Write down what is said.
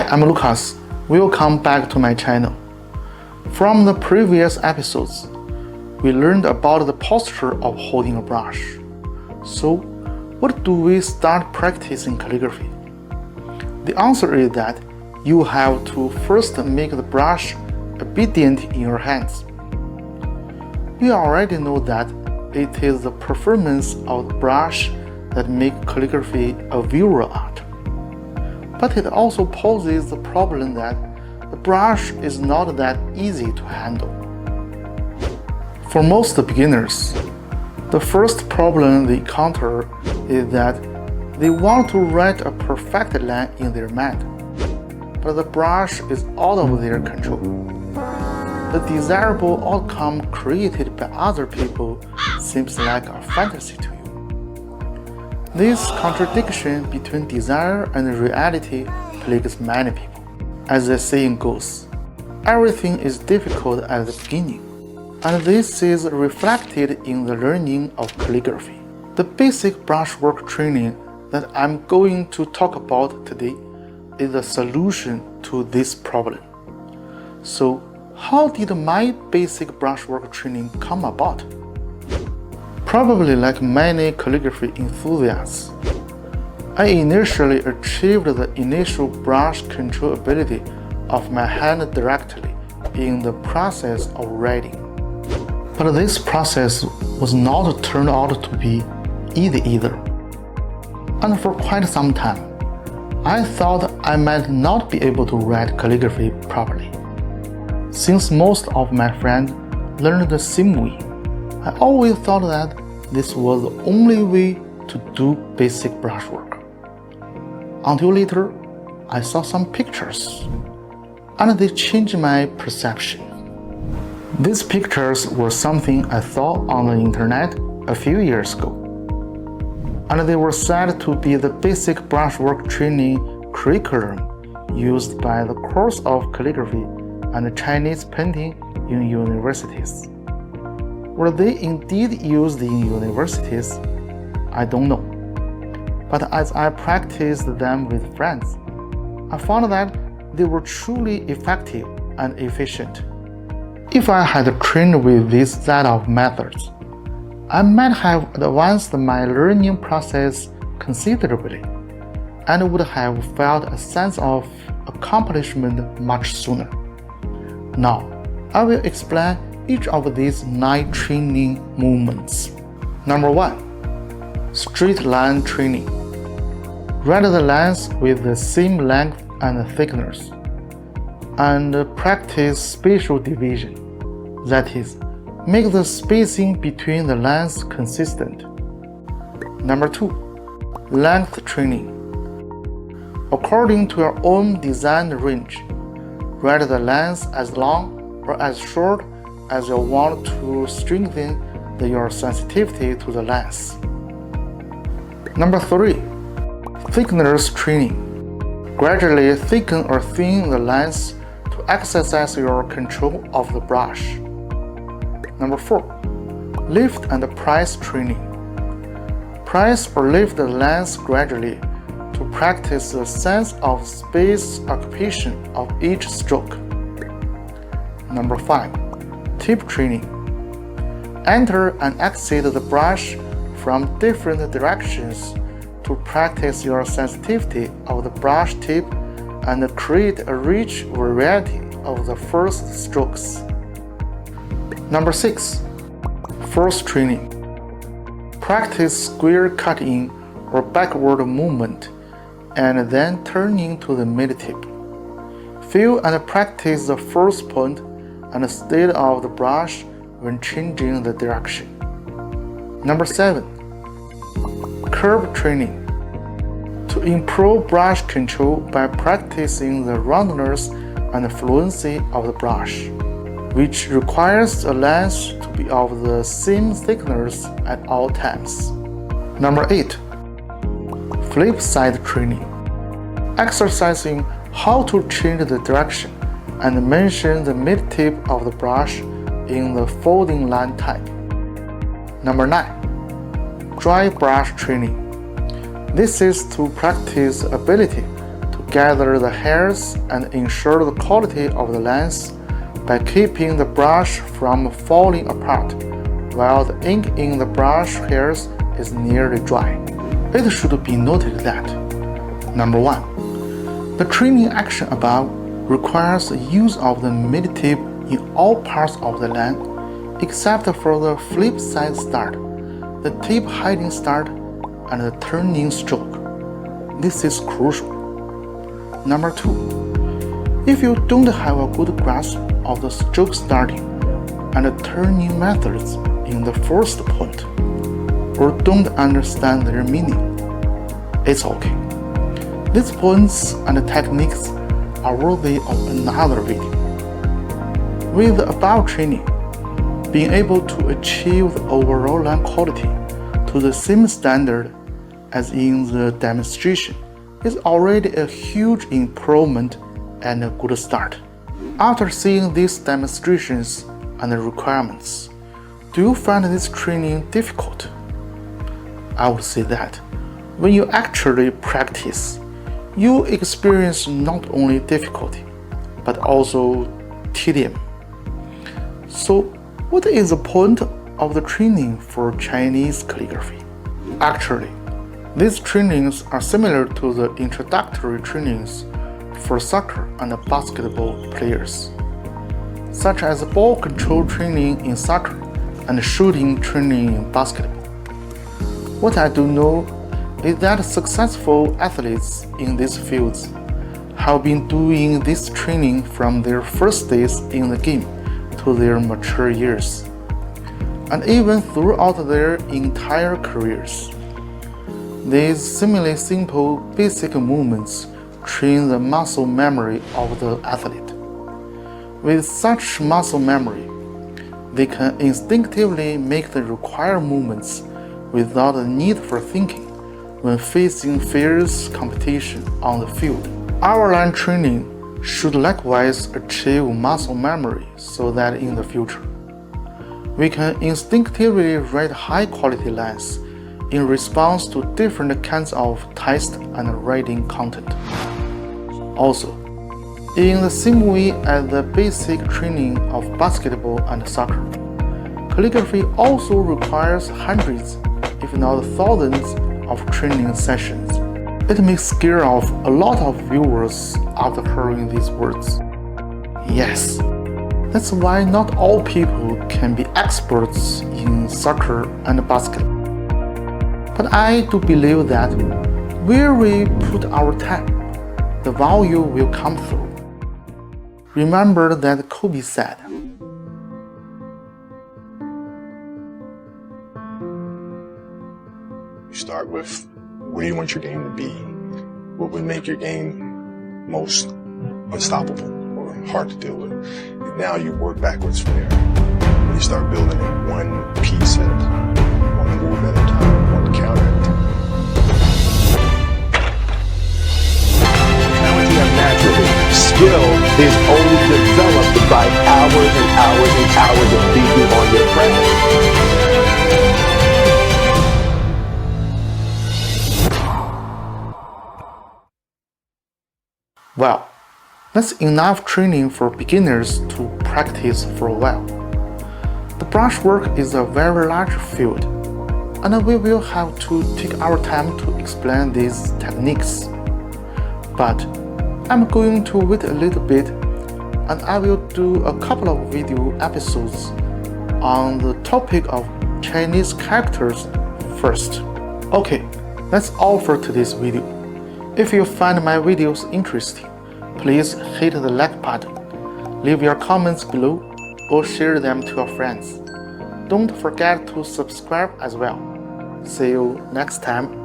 Hi, I'm Lucas. Welcome back to my channel. From the previous episodes, we learned about the posture of holding a brush. So, what do we start practicing calligraphy? The answer is that you have to first make the brush obedient in your hands. We already know that it is the performance of the brush that makes calligraphy a visual art. But it also poses the problem that the brush is not that easy to handle. For most beginners, the first problem they encounter is that they want to write a perfect line in their mind, but the brush is out of their control. The desirable outcome created by other people seems like a fantasy to you. This contradiction between desire and reality plagues many people. As the saying goes, everything is difficult at the beginning, and this is reflected in the learning of calligraphy. The basic brushwork training that I'm going to talk about today is the solution to this problem. So, how did my basic brushwork training come about? Probably like many calligraphy enthusiasts, I initially achieved the initial brush control ability of my hand directly in the process of writing. But this process was not turned out to be easy either. And for quite some time, I thought I might not be able to write calligraphy properly. Since most of my friends learned the same way, I always thought that this was the only way to do basic brushwork. Until later, I saw some pictures, and they changed my perception. These pictures were something I saw on the internet a few years ago, and they were said to be the basic brushwork training curriculum used by the course of calligraphy and Chinese painting in universities. Were they indeed used in universities? I don't know. But as I practiced them with friends, I found that they were truly effective and efficient. If I had trained with this set of methods, I might have advanced my learning process considerably and would have felt a sense of accomplishment much sooner. Now, I will explain each of these 9 training movements. Number 1. Straight line training. Write the lines with the same length and thickness, and practice spatial division. That is, make the spacing between the lines consistent. Number 2. Length training. According to your own design range, write the lines as long or as short as you want to strengthen your sensitivity to the lens. Number 3. Thickness training. Gradually thicken or thin the lens to exercise your control of the brush. Number 4. Lift and press training. Press or lift the lens gradually to practice the sense of space occupation of each stroke. Number 5. Tip training. Enter and exit the brush from different directions to practice your sensitivity of the brush tip and create a rich variety of the first strokes. Number 6. Force training. Practice square cutting or backward movement and then turning to the mid tip. Feel and practice the first point and state of the brush when changing the direction. Number 7. Curve training. To improve brush control by practicing the roundness and fluency of the brush, which requires the lens to be of the same thickness at all times. Number 8. Flip side training. Exercising how to change the direction and mention the mid-tip of the brush in the folding line type. Number 9. Dry brush training. This is to practice ability to gather the hairs and ensure the quality of the lens by keeping the brush from falling apart while the ink in the brush hairs is nearly dry. It should be noted that number 1. The training action above requires the use of the mid tip in all parts of the line except for the flip side start, the tip hiding start, and the turning stroke. This is crucial. Number 2. If you don't have a good grasp of the stroke starting and turning methods in the first point, or don't understand their meaning, it's okay. These points and techniques are worthy of another video. With the above training, being able to achieve the overall line quality to the same standard as in the demonstration is already a huge improvement and a good start. After seeing these demonstrations and the requirements, do you find this training difficult? I would say that when you actually practice, you experience not only difficulty, but also tedium. So, what is the point of the training for Chinese calligraphy? Actually, these trainings are similar to the introductory trainings for soccer and basketball players, such as ball control training in soccer and shooting training in basketball. What I do know is that successful athletes in these fields have been doing this training from their first days in the game to their mature years, and even throughout their entire careers. These seemingly simple basic movements train the muscle memory of the athlete. With such muscle memory, they can instinctively make the required movements without the need for thinking when facing fierce competition on the field. Our line training should likewise achieve muscle memory so that in the future, we can instinctively write high-quality lines in response to different kinds of text and writing content. Also, in the same way as the basic training of basketball and soccer, calligraphy also requires hundreds, if not thousands, of training sessions. It may scare off a lot of viewers after hearing these words. Yes, that's why not all people can be experts in soccer and basketball. But I do believe that where we put our time, the value will come through. Remember that Kobe said, you start with where do you want your game to be? What would make your game most unstoppable or hard to deal with? And now you work backwards from there. And you start building it one piece at a time, one move at a time, one counter at a time. Talented and naturally, skill is only developed by hours and hours and hours of thinking on your craft. well, that's enough training for beginners to practice for a while. The brushwork is a very large field, and we will have to take our time to explain these techniques. But I'm going to wait a little bit, and I will do a couple of video episodes on the topic of Chinese characters first. Okay, that's all for today's video. If you find my videos interesting, please hit the like button, leave your comments below, or share them to your friends. Don't forget to subscribe as well. See you next time.